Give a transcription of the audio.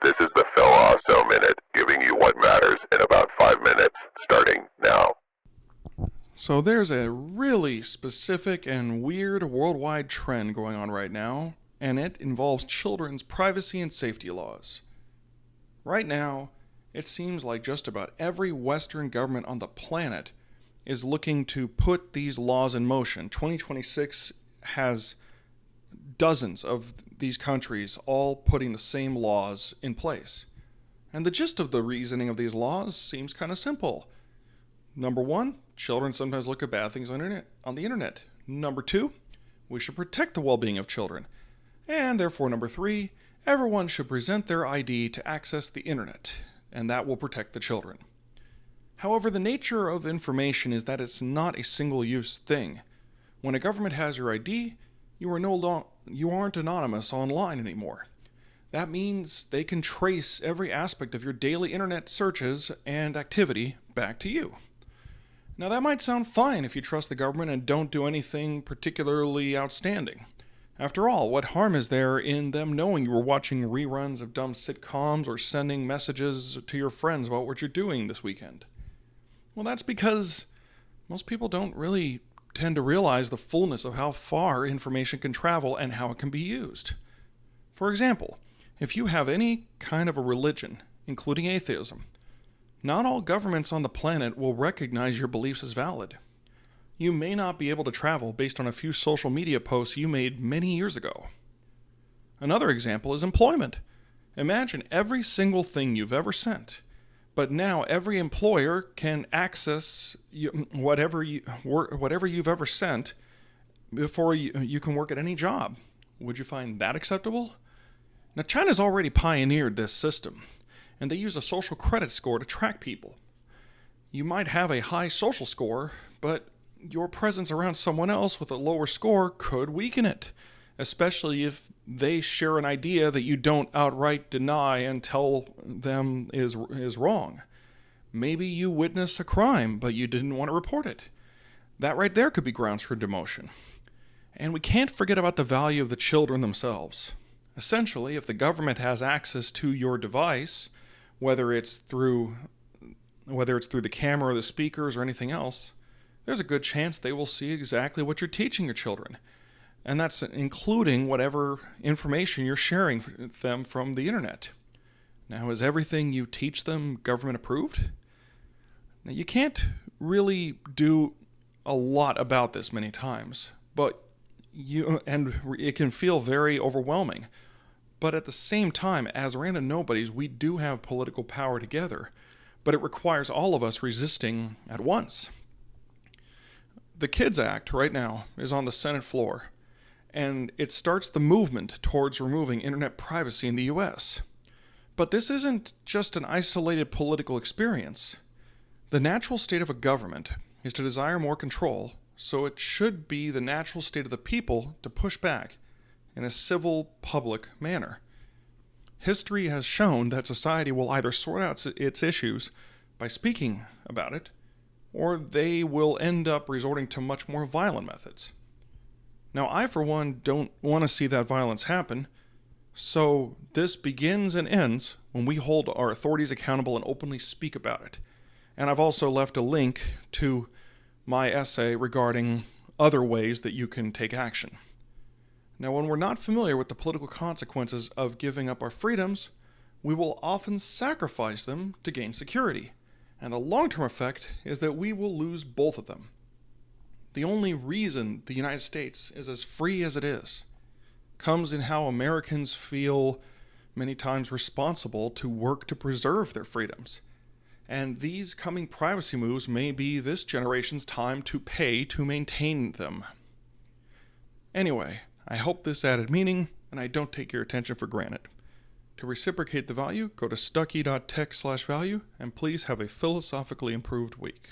This is the Philosominute, giving you what matters in about 5 minutes, starting now. So there's a really specific and weird worldwide trend going on right now, and it involves children's privacy and safety laws. Right now, it seems like just about every Western government on the planet is looking to put these laws in motion. 2026 has dozens of these countries all putting the same laws in place. And the gist of the reasoning of these laws seems kind of simple. Number one, children sometimes look at bad things on the internet. Number two, we should protect the well-being of children. And therefore, number three, everyone should present their ID to access the internet, and that will protect the children. However, the nature of information is that it's not a single-use thing. When a government has your ID, you aren't anonymous online anymore. That means they can trace every aspect of your daily internet searches and activity back to you. Now, that might sound fine if you trust the government and don't do anything particularly outstanding. After all, what harm is there in them knowing you were watching reruns of dumb sitcoms or sending messages to your friends about what you're doing this weekend? Well, that's because most people don't really tend to realize the fullness of how far information can travel and how it can be used. For example, if you have any kind of a religion, including atheism, not all governments on the planet will recognize your beliefs as valid. You may not be able to travel based on a few social media posts you made many years ago. Another example is employment. Imagine every single thing you've ever sent, but now every employer can access whatever you've ever sent before you can work at any job. Would you find that acceptable? Now, China's already pioneered this system, and they use a social credit score to track people. You might have a high social score, but your presence around someone else with a lower score could weaken it, especially if they share an idea that you don't outright deny and tell them is wrong. Maybe you witness a crime, but you didn't want to report it. That right there could be grounds for demotion. And we can't forget about the value of the children themselves. Essentially, if the government has access to your device, whether it's through the camera or the speakers or anything else, there's a good chance they will see exactly what you're teaching your children. And that's including whatever information you're sharing with them from the internet. Now, is everything you teach them government approved? Now, you can't really do a lot about this many times, but it can feel very overwhelming. But at the same time, as random nobodies, we do have political power together, but it requires all of us resisting at once. The KIDS Act right now is on the Senate floor, and it starts the movement towards removing internet privacy in the U.S. But this isn't just an isolated political experience. The natural state of a government is to desire more control, so it should be the natural state of the people to push back in a civil, public manner. History has shown that society will either sort out its issues by speaking about it, or they will end up resorting to much more violent methods. Now, I, for one, don't want to see that violence happen, so this begins and ends when we hold our authorities accountable and openly speak about it. And I've also left a link to my essay regarding other ways that you can take action. Now, when we're not familiar with the political consequences of giving up our freedoms, we will often sacrifice them to gain security. And the long-term effect is that we will lose both of them. The only reason the United States is as free as it is comes in how Americans feel many times responsible to work to preserve their freedoms. And these coming privacy moves may be this generation's time to pay to maintain them. Anyway, I hope this added meaning, and I don't take your attention for granted. To reciprocate the value, go to stucky.tech/value, and please have a philosophically improved week.